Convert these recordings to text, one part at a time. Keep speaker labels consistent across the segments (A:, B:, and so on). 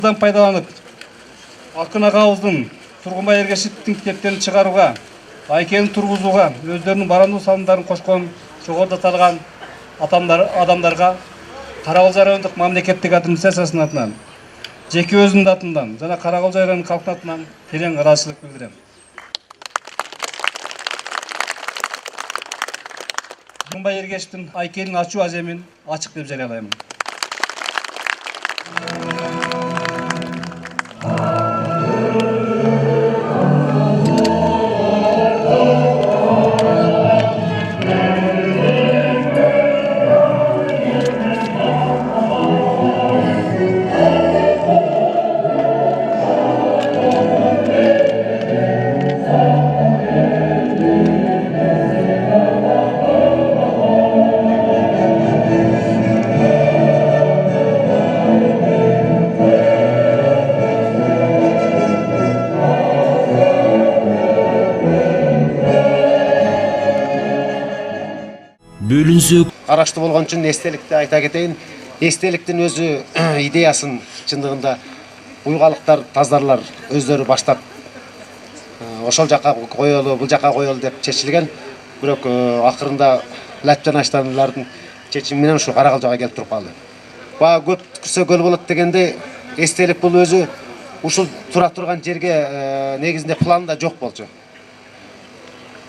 A: пайдаланып, Акын агабыздын Тургунбай Эргешевдин китептерин чыгарууга, айкени тургузууга өздөрүнүн барандуу салымдарын кошкон жогоруда аталган адамдарга Караколжо райондук мамлекеттик администрациясынын атынан, жеке өзүмдүн атымдан жана Караколжо районунун калктын атынан терең ыраазычылык билдирем. Тургунбай Эргешевдин айкенин ачуу аземин ачык деп жарыялайм.
B: Караштуу болгон үчүн эстеликти айта кетейин. Эстеликтин өзү идеясын чындыгында уйгалыктар, таздарлар өздөрү баштап ошол жака коелу, бул жака коелу деп чечилген. Бирок акырында лапжанаштарлардын чечими менен ушу Караколжого келип туруп калды. Баа көп түкүрсө көл болот дегенде эстелик бул өзү ушул тура турган жерге негизинде планда жок болчу.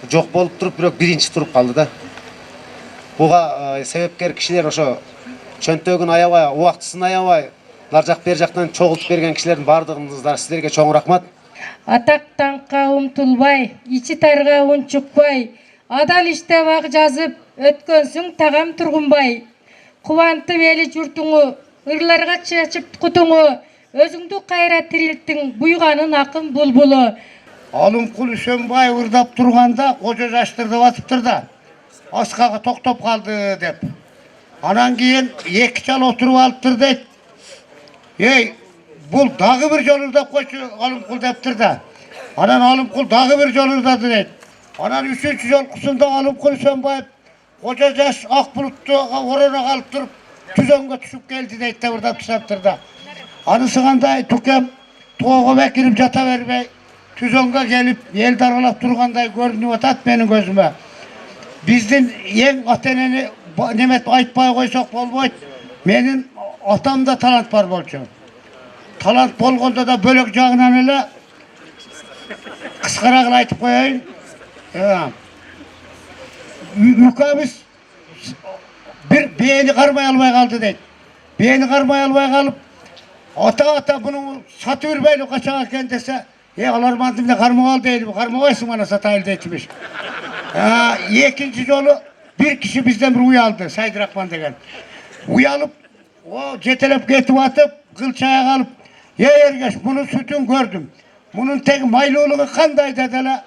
B: Жок болуп туруп, бирок биринчи туруп калды да. Буга себепкер кишилер ошо чөнтөгүн аябай, убактысын аябай, нар жак бер жактан чогултуп берген кишилердин бардыгыңыздар силерге чоң рахмат.
C: Атак таңка умтулбай, ичи тарга унчукпай, адал иштеп ак жазып өткөнсүң тагам Тургунбай. Кубантып эли журтуңу, ырларга чачып кутуңу, өзүңдү кайра тирилттиң, буйганын акын булбулу.
D: Алымкул Үсөнбай ырдап турганда кожо жаштырдып атыптыр да. Аскага токтоп калды деп. Анан кийин эки чал отуруп алыптыр дейт. Эй, бул дагы бир жол ырдап койчу Алымкул дептир да. Анан Алымкул дагы бир жол ырдады дейт. Анан үчүнчү жолкусунда Алымкул Үсөнбаев кожо жаш ак булутту орона калып туруп түзөнгө түшүп келди дейт деп ырдап тастаптыр да. Анысы кандай тукем тоого бекирип жата бербей түзөнгө келип элди аралап тургандай көрүнүп атат менин көзүмө. Биздин эң ата-энени немет айтпай койсок болбойт. Менин атамда талант бар болчу. Талант болгондо да бөлөк жагынан эле кыскарак айтып коеюн. Үкөбүз бир бээни кармай албай калды дейт. Бээни кармай албай калып, ата буну сатып бербейли качак экен десе, аларманды эмне кармап ал дейли, кармабайсың мана сатайлы дейтимиш. Экинчи жолу bir kişi bizden bir uyaldı, Said Rahman degen. Uyalıp, o cetelep getip atıp, kılçaya kalıp, ya Ergeç bunun sütün gördüm. Bunun tek mayluluğu kanday dediler.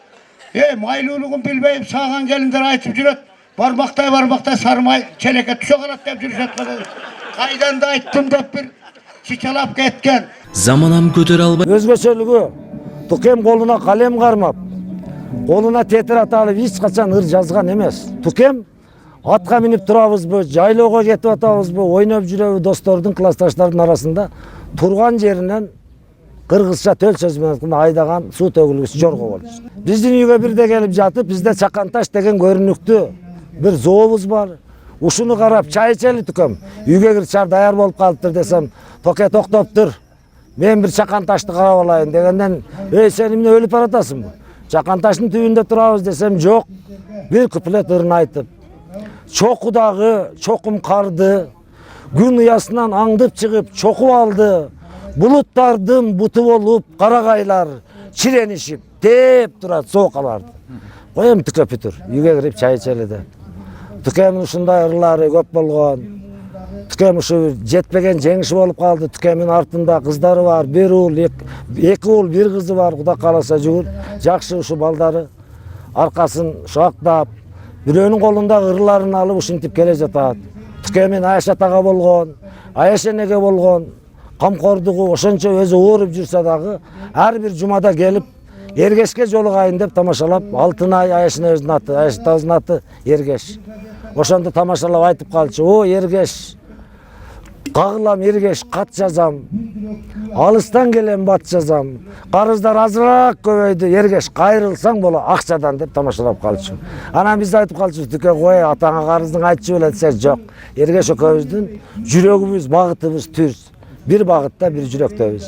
D: Mayluluğun bilmeyip sağan gelindir aytıp jüret. Barmaktay sarmay, çeleke tüşe kalat deyip jüret. Kaydan da ayttım deyip bir çiçalap ketken.
E: Zamanam kötür albay.
F: Özgöçölügü, tukem koluna kalem karmap. Koluna tetir atalып hiç kaçan ır жазган emez. Tukem atка minip turabызбы, жайлоого кетип атабызбы, ойноп жүрөбү достордун, классташтардын арасында турган жеринен кыргызча төл сөз менен айдаган суу төгүлгүч жорго болчу. Биздин үйгө бирде келип жатып, бизде Чаканташ деген көрүнүктүү бир зообуз бар. Ушуну карап чай ичели Тукем. Үйгө кирип чар даяр болуп калыптыр десем, токе токтоптур. Мен бир Чаканташты карап алайын дегенден, сен эмне өлүп баратасыңбы? Чаканташтын түбүндө турабыз десем, жок. Бир куплет ырын айтып, чокудагы чокум карды, күн уясынан аңдып чыгып чокуп алды. Булуттардын буту болуп карагайлар чиренишип теп турат соокаларды. Коем Туке Пүтүр, үйгө кирип чай ичели де. Тукемдин ушундай ырлары көп болгон. Тукем ушу жетпеген жеңиши болуп калды. Тукемдин артында кыздары бар, бир уул, эки уул, бир кызы бар. Кудай кааласа жүгүр. Жакшы ушу балдары аркасын шактап, бирөөнүн колундагы ырларын алып ушинтип келе жатат. Тукемин Айша атага болгон, Айша энеге болгон камкордугу ошончо өзү ооруп жүрсө дагы ар бир жумада келип Эргешке жолугайын деп тамашалап, Алтынай Айшаныбыздын аты, Айшатабыздын аты Эргеш. Ошондо тамашалап айтып калчу, о Эргеш, Кагылам эргеш кат жазам. Алыстан келем бат жазам. Карыздар азыраак көбөйдү, эргеш кайрылсаң боло акчадан деп тамашалап калчу. Анан биз айтып калчубуз, түкө кой, атаңа карыздың айтчу беле десе, жок. Эргеш экөөбүздүн жүрөгүбүз, багытыбыз түз. Бир багытта, бир жүрөктөбүз.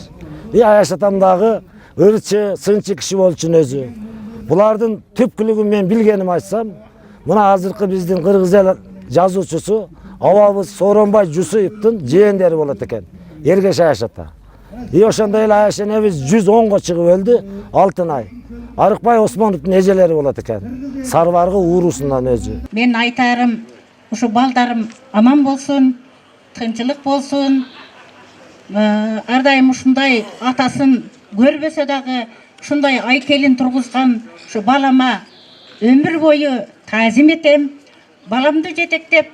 F: Аяш атам дагы ырчы, сынчы киши болчун өзү. Булардын түпкүлүгүн мен билгеним айтсам, мына азыркы биздин кыргыз эл жазуучусу Абабыз Сооронбай Жусуевдин жээндери болот экен. Эргеш Аяш ата. Ошондой эле Аяш энебиз 110го чыгып өлдү, Алтынай. Арыкбай Осмоновдун эжелери болот экен. Сарбаргы уурусундан өзү.
G: Мен айтарым, ушу балдарым аман болсун, тынчылык болсун. Ар дайым ушундай атасын көрбөсө дагы ушундай айкелин тургузган ушу балама өмүр бою таазим этем. Баламды жетектеп,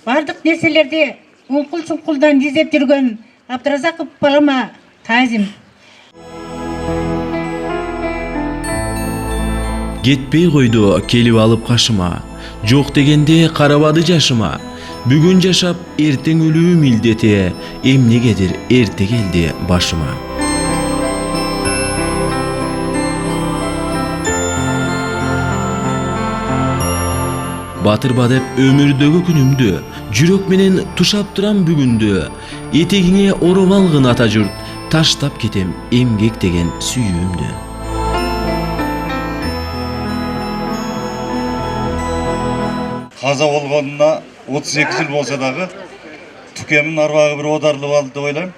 G: бардык нерселерди уңкул-чуңкулдан издеп жүргөн Абдыразаков балама таазим.
E: Кетпей койду келип алып кашыма. Жок дегенде карабады жашыма. Бүгүн жашап эртең өлүүм илдете, эмнегедир эрте келди башыма. Батырба деп өмүрдөгү күнүмдү, жүрөк менен тушап турам бүгүндү. Этегиңе ороп алгын ата журт, таштап кетем эмгек деген сүйүүмдү.
H: Каза болгонуна 32 жыл болса дагы Түкемдин арбагы бир одарлып алды деп ойлойм.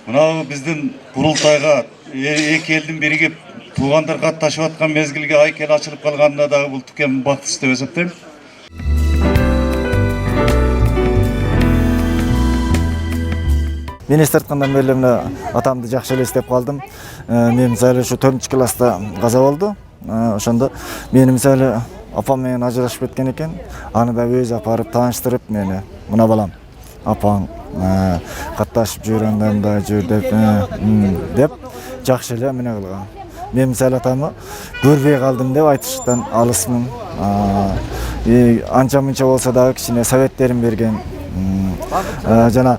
H: Мына биздин курултайга эки элдин биригип туугандар катташып аткан мезгилге айкел ачылып калганына дагы бул Түкем бактысы деп эсептейм.
I: Мен эстерткандан бери мына атамды жакшы эле эстеп калдым. Мен мисалы ушу 4-класста каза болду. Ошондо мени мисалы апам менен ажырашып кеткен экен. Аны да өзү апарып тааныштырып мени, мына балам, апаң катташып жүргөндө деп жакшы эле эмне кылган. Мен мисалы атамы көрбөй калдым деп айтыштан алысмын. Анча-мынча болсо дагы кичине советтерин берген. Жана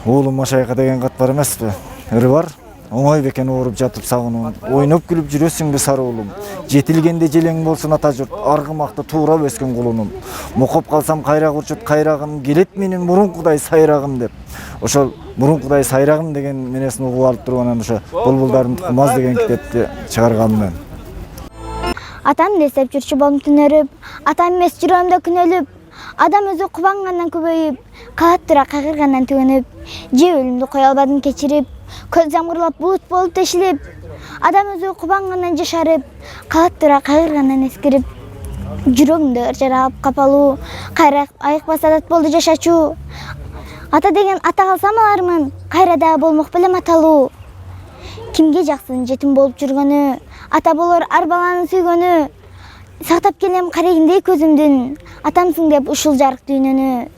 I: уулум Машайка деген кат бар эмеспи? Ыры бар. Оңой бекен ооруп жатып сагынуу. Ойноп күлүп жүрөсүңбү сары уулум. Жетилгенде желең болсун ата журт, аргымакта туурап өскөн кулунум. Мокоп калсам кайрак урчут кайрагым, келет менин мурункудай сайрагым деп. Ошол мурункудай сайрагым деген менесин угуп алып тургандан ошо Булбулдардын тукумаз деген китепти чыгарганмын мен.
J: Атамды эстеп жүрчү болдум түнөрүп, атам эмес жүрөгүмдө күнөлүп, адам өзү кубангандан көбөйүп, калат тура кайгыргандан түгөнүп, же өлүмдү кое албадым кечирип, көз жамгырлап булут болуп тешилип, адам өзү кубангандан жашарып, калат тура кайгыргандан эскирип, жүрөгүмдө ырчырап капалуу, кайра айыкпас адат болду жашачуу. Ата деген ата калсам алармын, кайра дагы болмок белем аталуу. Кимге жаксын жетим болуп жүргөнү, ата болор ар баланын сүйгөнү. Сактап келем карегиндей көзүмдүн, атамсың деп ушул жарык дүйнөнү.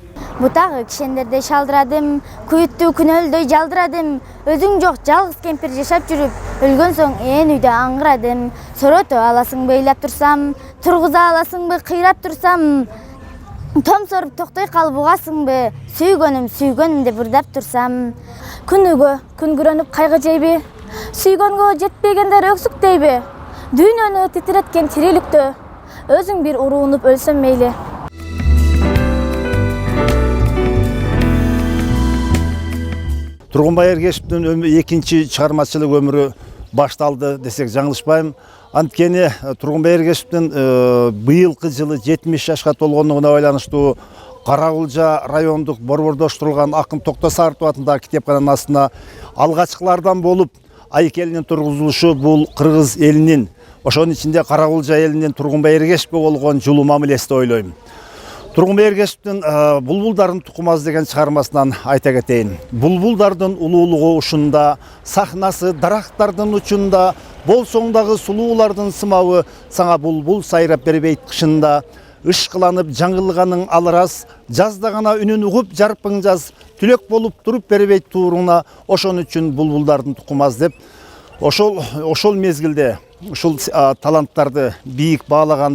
J: Бутагы кишендердей шалдырадым, күйүттүү күнөлдөй жалдырадым. Өзүң жок жалгыз кемпир жашап жүрүп, өлгөн соң үйдө аңгырадым. Сорото аласыңбы ыйлап турсам, тургуза аласыңбы кыйрап турсам, том соруп токтой калып угасыңбы, сүйгөнүм деп ырдап турсам. Күнүгө күнгүрөнүп кайгы жейби, сүйгөнгө жетпегендер өксүк дейби. Дүйнөнү титиреткен тириликтө, өзүң бир уруунуп өлсөм мейли.
K: Тургунбай Эргешевдин экинчи чыгармачылык өмүрү башталды десек жаңылышпайм. Анткени Тургунбай Эргешевдин быйылкы жылы 70 жашка толгондугуна байланыштуу Каракулжа райондук борбордоштурулган Акын Токтосаров атындагы китепкананын астына алгачкылардан болуп айкелинин тургузулушу бул кыргыз элинин, ошонун ичинде Каракулжа элинин Тургунбай Эргешевге болгон жылуу мамилеси деп ойлойм. Тургунбай Эргешевдин Булбулдардын тукумасы деген чыгармасынан айта кетейин. Булбулдардын улуулугу ушунда, сахнасы дарактардын учунда, болсоң дагы сулуулардын сымабы, саңа булбул сайрап бербейт кышында. Ышкыланып жаңылганың алырас, жазда гана үнүн угуп жарпың жаз, түлөк болуп туруп бербейт тууруна, ошон үчүн булбулдардын тукумасы деп ошол мезгилде ушул таланттарды бийик баалаган